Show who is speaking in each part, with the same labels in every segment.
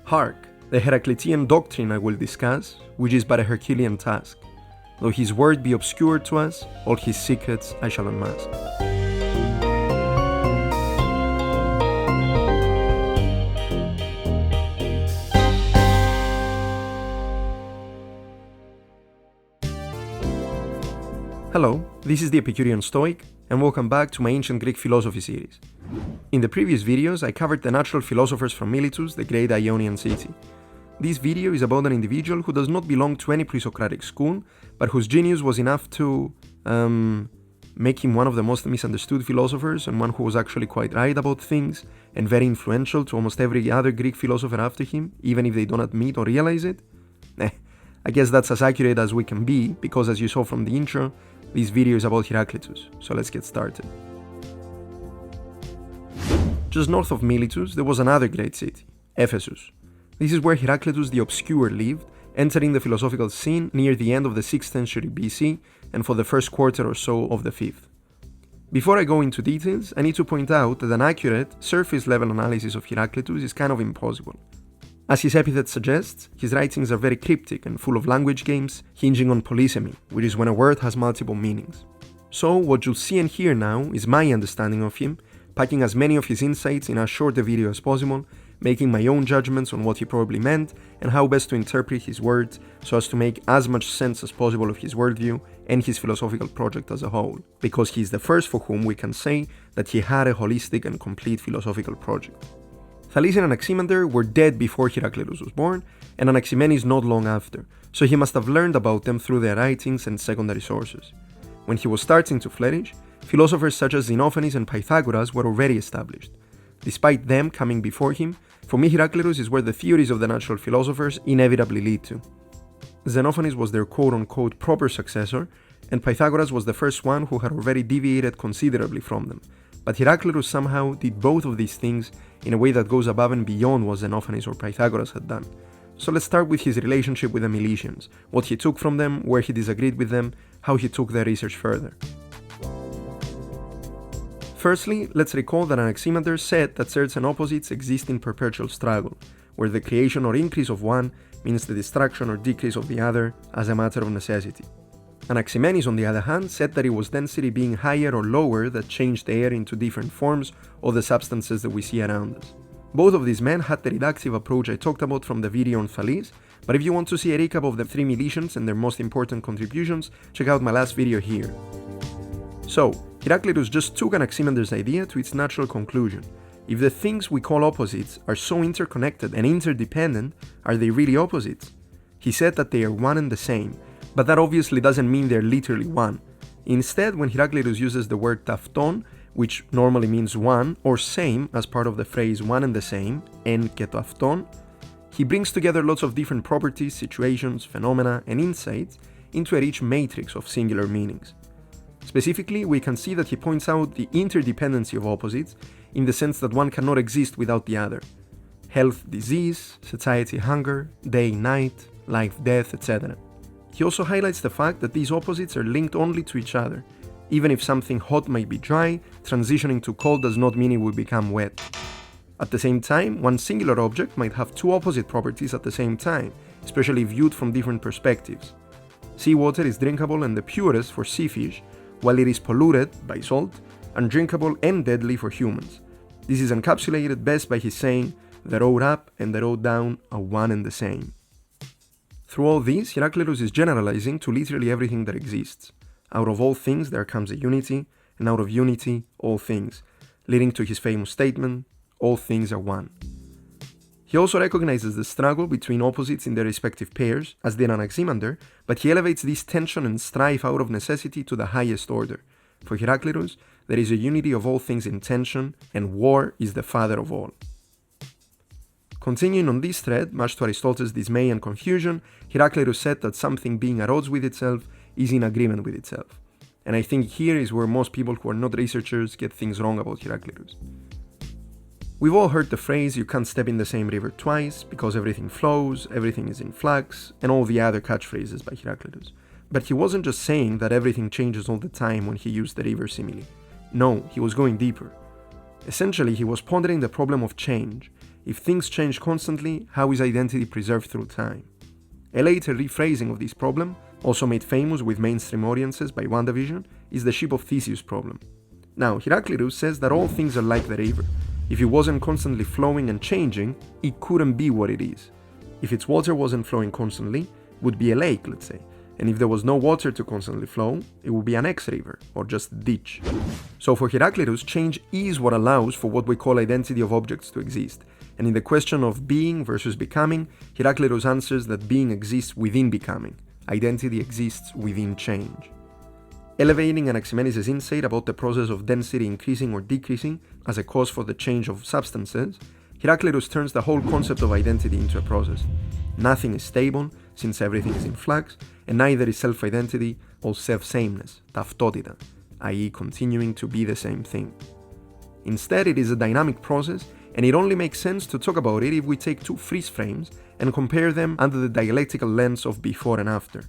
Speaker 1: Hark, the Heraclitean doctrine I will discuss, which is but a Herculean task. Though his word be obscure to us, all his secrets I shall unmask. Hello, this is the Epicurean Stoic, and welcome back to my Ancient Greek Philosophy series. In the previous videos, I covered the natural philosophers from Miletus, the great Ionian city. This video is about an individual who does not belong to any pre-Socratic school, but whose genius was enough to make him one of the most misunderstood philosophers, and one who was actually quite right about things, and very influential to almost every other Greek philosopher after him, even if they don't admit or realize it. I guess that's as accurate as we can be, because as you saw from the intro, this video is about Heraclitus, so let's get started. Just north of Miletus, there was another great city, Ephesus. This is where Heraclitus the Obscure lived, entering the philosophical scene near the end of the 6th century BC and for the first quarter or so of the 5th. Before I go into details, I need to point out that an accurate, surface-level analysis of Heraclitus is kind of impossible. As his epithet suggests, his writings are very cryptic and full of language games, hinging on polysemy, which is when a word has multiple meanings. So, what you'll see and hear now is my understanding of him, packing as many of his insights in as short a video as possible, making my own judgments on what he probably meant and how best to interpret his words so as to make as much sense as possible of his worldview and his philosophical project as a whole, because he is the first for whom we can say that he had a holistic and complete philosophical project. Thales and Anaximander were dead before Heraclitus was born, and Anaximenes not long after, so he must have learned about them through their writings and secondary sources. When he was starting to flourish, philosophers such as Xenophanes and Pythagoras were already established. Despite them coming before him, for me Heraclitus is where the theories of the natural philosophers inevitably lead to. Xenophanes was their quote-unquote proper successor, and Pythagoras was the first one who had already deviated considerably from them. But Heraclitus somehow did both of these things in a way that goes above and beyond what Xenophanes or Pythagoras had done. So let's start with his relationship with the Milesians, what he took from them, where he disagreed with them, how he took their research further. Firstly, let's recall that Anaximander said that certain opposites exist in perpetual struggle, where the creation or increase of one means the destruction or decrease of the other as a matter of necessity. Anaximenes, on the other hand, said that it was density being higher or lower that changed air into different forms or the substances that we see around us. Both of these men had the reductive approach I talked about from the video on Thales, but if you want to see a recap of the three Milesians and their most important contributions, check out my last video here. So, Heraclitus just took Anaximander's idea to its natural conclusion. If the things we call opposites are so interconnected and interdependent, are they really opposites? He said that they are one and the same, but that obviously doesn't mean they're literally one. Instead, when Heraclitus uses the word tafton, which normally means one or same as part of the phrase one and the same, en και το αυτόν, he brings together lots of different properties, situations, phenomena, and insights into a rich matrix of singular meanings. Specifically, we can see that he points out the interdependency of opposites in the sense that one cannot exist without the other. Health, disease, satiety, hunger, day, night, life, death, etc. He also highlights the fact that these opposites are linked only to each other. Even if something hot might be dry, transitioning to cold does not mean it will become wet. At the same time, one singular object might have two opposite properties at the same time, especially viewed from different perspectives. Seawater is drinkable and the purest for sea fish, while it is polluted by salt, undrinkable and deadly for humans. This is encapsulated best by his saying, "The road up and the road down are one and the same." Through all this, Heraclitus is generalizing to literally everything that exists. Out of all things there comes a unity, and out of unity, all things, leading to his famous statement, "All things are one." He also recognizes the struggle between opposites in their respective pairs, as did Anaximander, but he elevates this tension and strife out of necessity to the highest order. For Heraclitus, there is a unity of all things in tension, and war is the father of all. Continuing on this thread, much to Aristotle's dismay and confusion, Heraclitus said that something being at odds with itself is in agreement with itself. And I think here is where most people who are not researchers get things wrong about Heraclitus. We've all heard the phrase, "You can't step in the same river twice, because everything flows, everything is in flux," and all the other catchphrases by Heraclitus. But he wasn't just saying that everything changes all the time when he used the river simile. No, he was going deeper. Essentially, he was pondering the problem of change, If things change constantly, how is identity preserved through time? A later rephrasing of this problem, also made famous with mainstream audiences by WandaVision, is the ship of Theseus problem. Now, Heraclitus says that all things are like the river. If it wasn't constantly flowing and changing, it couldn't be what it is. If its water wasn't flowing constantly, it would be a lake, let's say. And if there was no water to constantly flow, it would be an ex-river, or just a ditch. So for Heraclitus, change is what allows for what we call identity of objects to exist. And in the question of being versus becoming, Heraclitus answers that being exists within becoming. Identity exists within change. Elevating Anaximenes' insight about the process of density increasing or decreasing as a cause for the change of substances, Heraclitus turns the whole concept of identity into a process. Nothing is stable, since everything is in flux, and neither is self-identity or self-sameness, taftotita, i.e. continuing to be the same thing. Instead, it is a dynamic process, and it only makes sense to talk about it if we take two freeze frames and compare them under the dialectical lens of before and after.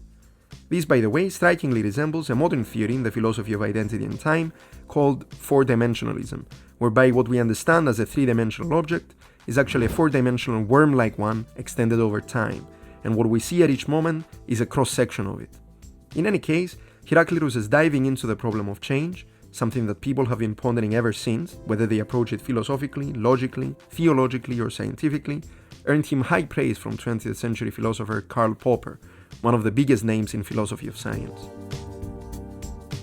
Speaker 1: This, by the way, strikingly resembles a modern theory in the philosophy of identity and time called four-dimensionalism, whereby what we understand as a three-dimensional object is actually a four-dimensional worm-like one extended over time, and what we see at each moment is a cross-section of it. In any case, Heraclitus is diving into the problem of change, something that people have been pondering ever since, whether they approach it philosophically, logically, theologically, or scientifically, earned him high praise from 20th century philosopher Karl Popper, one of the biggest names in philosophy of science.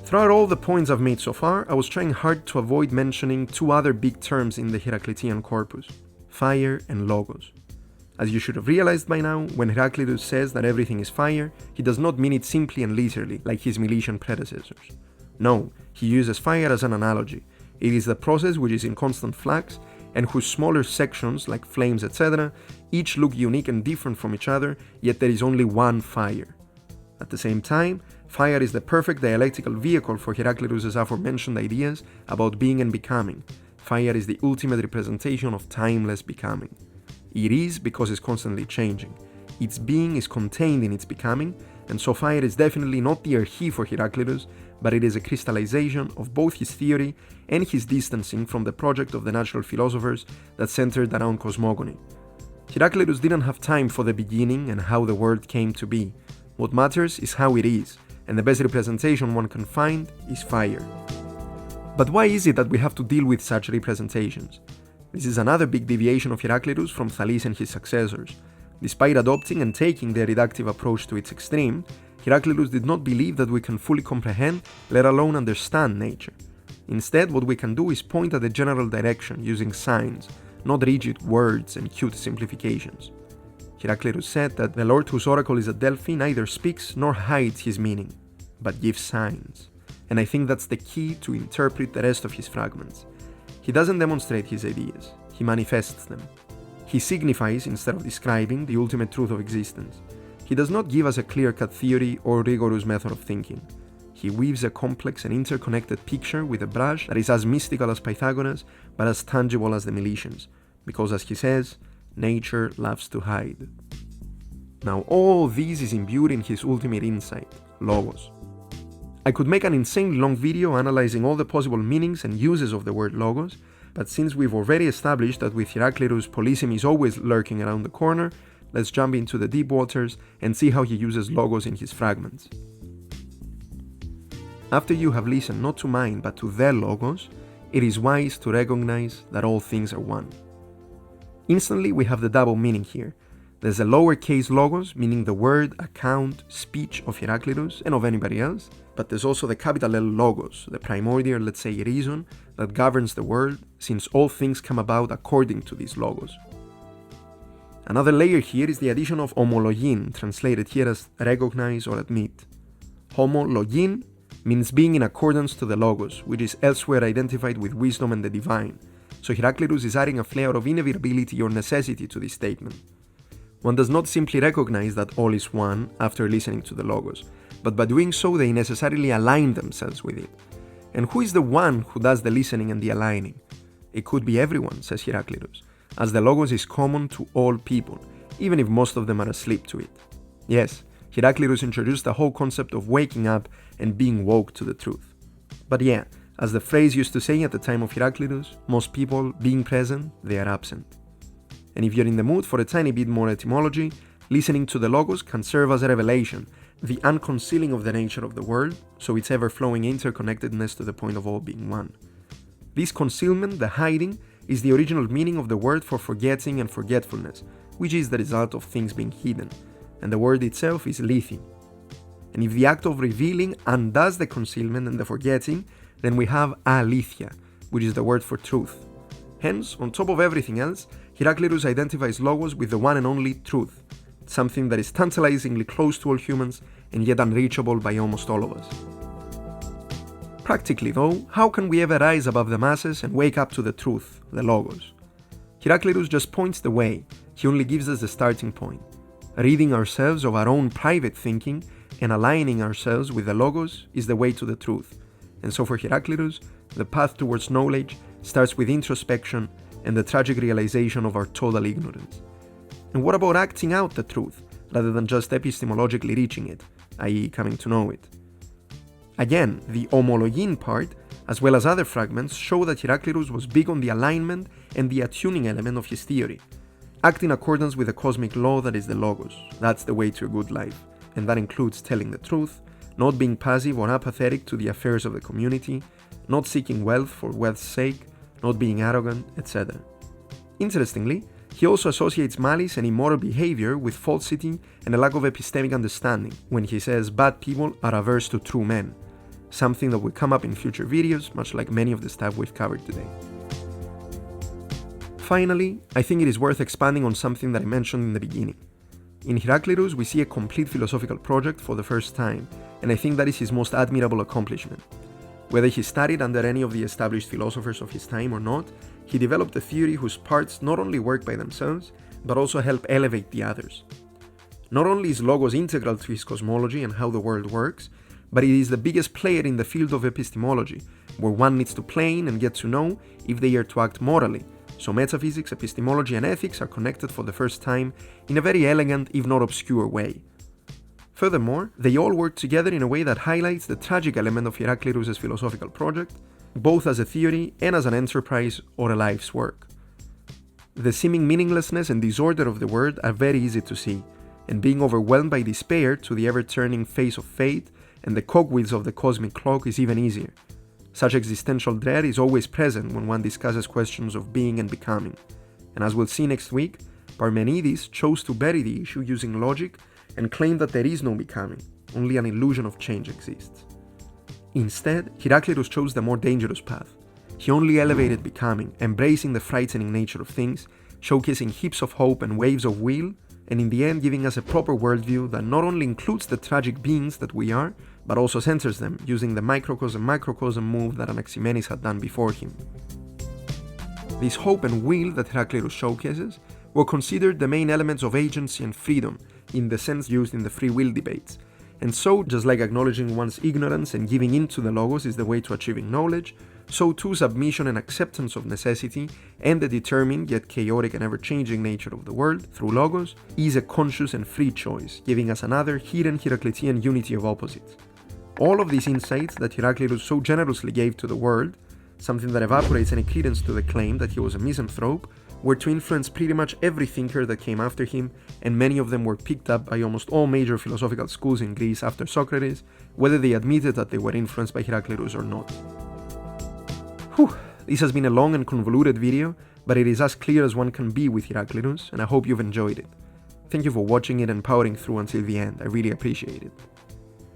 Speaker 1: Throughout all the points I've made so far, I was trying hard to avoid mentioning two other big terms in the Heraclitean corpus: fire and logos. As you should have realized by now, when Heraclitus says that everything is fire, he does not mean it simply and literally, like his Milesian predecessors. No, he uses fire as an analogy. It is the process which is in constant flux, and whose smaller sections, like flames, etc., each look unique and different from each other, yet there is only one fire. At the same time, fire is the perfect dialectical vehicle for Heraclitus' aforementioned ideas about being and becoming. Fire is the ultimate representation of timeless becoming. It is because it's constantly changing. Its being is contained in its becoming, and so fire is definitely not the arche for Heraclitus, but it is a crystallization of both his theory and his distancing from the project of the natural philosophers that centered around cosmogony. Heraclitus didn't have time for the beginning and how the world came to be. What matters is how it is, and the best representation one can find is fire. But why is it that we have to deal with such representations? This is another big deviation of Heraclitus from Thales and his successors. Despite adopting and taking the reductive approach to its extreme, Heraclitus did not believe that we can fully comprehend, let alone understand, nature. Instead, what we can do is point at the general direction using signs, not rigid words and cute simplifications. Heraclitus said that the Lord whose oracle is at Delphi neither speaks nor hides his meaning, but gives signs. And I think that's the key to interpret the rest of his fragments. He doesn't demonstrate his ideas, he manifests them. He signifies instead of describing the ultimate truth of existence. He does not give us a clear-cut theory or rigorous method of thinking. He weaves a complex and interconnected picture with a brush that is as mystical as Pythagoras, but as tangible as the Milesians, because as he says, nature loves to hide. Now all this is imbued in his ultimate insight, logos. I could make an insanely long video analyzing all the possible meanings and uses of the word logos, but since we've already established that with Heraclitus polysemy is always lurking around the corner, let's jump into the deep waters and see how he uses logos in his fragments. After you have listened not to mine but to their logos, it is wise to recognize that all things are one. Instantly we have the double meaning here. There's a lowercase logos, meaning the word, account, speech of Heraclitus and of anybody else, but there's also the capital L logos, the primordial, let's say, reason that governs the world, since all things come about according to these logos. Another layer here is the addition of homologin, translated here as recognize or admit. Homologin means being in accordance to the logos, which is elsewhere identified with wisdom and the divine, so Heraclitus is adding a flair of inevitability or necessity to this statement. One does not simply recognize that all is one after listening to the logos, but by doing so they necessarily align themselves with it. And who is the one who does the listening and the aligning? It could be everyone, says Heraclitus, as the logos is common to all people, even if most of them are asleep to it. Yes, Heraclitus introduced the whole concept of waking up and being woke to the truth. But yeah, as the phrase used to say at the time of Heraclitus, most people, being present, they are absent. And if you're in the mood for a tiny bit more etymology, listening to the Logos can serve as a revelation, the unconcealing of the nature of the world, so its ever-flowing interconnectedness to the point of all being one. This concealment, the hiding, is the original meaning of the word for forgetting and forgetfulness, which is the result of things being hidden, and the word itself is lethi. And if the act of revealing undoes the concealment and the forgetting, then we have aleithia, which is the word for truth. Hence, on top of everything else, Heraclitus identifies Logos with the one and only truth, something that is tantalizingly close to all humans and yet unreachable by almost all of us. Practically though, how can we ever rise above the masses and wake up to the truth, the Logos? Heraclitus just points the way, he only gives us the starting point. Ridding ourselves of our own private thinking and aligning ourselves with the Logos is the way to the truth. And so for Heraclitus, the path towards knowledge starts with introspection and the tragic realization of our total ignorance. And what about acting out the truth, rather than just epistemologically reaching it, i.e. coming to know it? Again, the homologin part, as well as other fragments, show that Heraclitus was big on the alignment and the attuning element of his theory. Act in accordance with the cosmic law that is the Logos. That's the way to a good life, and that includes telling the truth, not being passive or apathetic to the affairs of the community, not seeking wealth for wealth's sake, not being arrogant, etc. Interestingly, he also associates malice and immoral behavior with falsity and a lack of epistemic understanding when he says bad people are averse to true men, something that will come up in future videos, much like many of the stuff we've covered today. Finally, I think it is worth expanding on something that I mentioned in the beginning. In Heraclitus, we see a complete philosophical project for the first time, and I think that is his most admirable accomplishment. Whether he studied under any of the established philosophers of his time or not, he developed a theory whose parts not only work by themselves, but also help elevate the others. Not only is Logos integral to his cosmology and how the world works, but it is the biggest player in the field of epistemology, where one needs to plane and get to know if they are to act morally. So metaphysics, epistemology, and ethics are connected for the first time in a very elegant, if not obscure way. Furthermore, they all work together in a way that highlights the tragic element of Heraclitus' philosophical project, both as a theory and as an enterprise or a life's work. The seeming meaninglessness and disorder of the world are very easy to see, and being overwhelmed by despair to the ever-turning face of fate and the cogwheels of the cosmic clock is even easier. Such existential dread is always present when one discusses questions of being and becoming, and as we'll see next week, Parmenides chose to bury the issue using logic and claim that there is no becoming, only an illusion of change exists. Instead, Heraclitus chose the more dangerous path. He only elevated becoming, embracing the frightening nature of things, showcasing heaps of hope and waves of will, and in the end giving us a proper worldview that not only includes the tragic beings that we are, but also centers them, using the microcosm-macrocosm move that Anaximenes had done before him. This hope and will that Heraclitus showcases were considered the main elements of agency and freedom, in the sense used in the free will debates. And so, just like acknowledging one's ignorance and giving in to the Logos is the way to achieving knowledge, so too submission and acceptance of necessity and the determined yet chaotic and ever-changing nature of the world through Logos is a conscious and free choice, giving us another hidden Heraclitean unity of opposites. All of these insights that Heraclitus so generously gave to the world, something that evaporates any credence to the claim that he was a misanthrope, were to influence pretty much every thinker that came after him, and many of them were picked up by almost all major philosophical schools in Greece after Socrates, whether they admitted that they were influenced by Heraclitus or not. Whew, this has been a long and convoluted video, but it is as clear as one can be with Heraclitus, and I hope you've enjoyed it. Thank you for watching it and powering through until the end, I really appreciate it.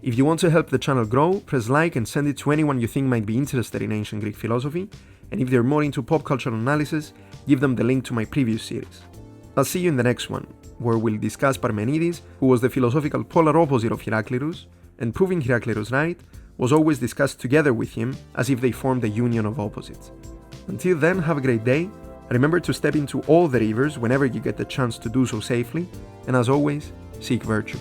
Speaker 1: If you want to help the channel grow, press like and send it to anyone you think might be interested in ancient Greek philosophy, and if they're more into pop cultural analysis, give them the link to my previous series. I'll see you in the next one, where we'll discuss Parmenides, who was the philosophical polar opposite of Heraclitus, and proving Heraclitus right was always discussed together with him as if they formed a union of opposites. Until then, have a great day, remember to step into all the rivers whenever you get the chance to do so safely, and as always, seek virtue.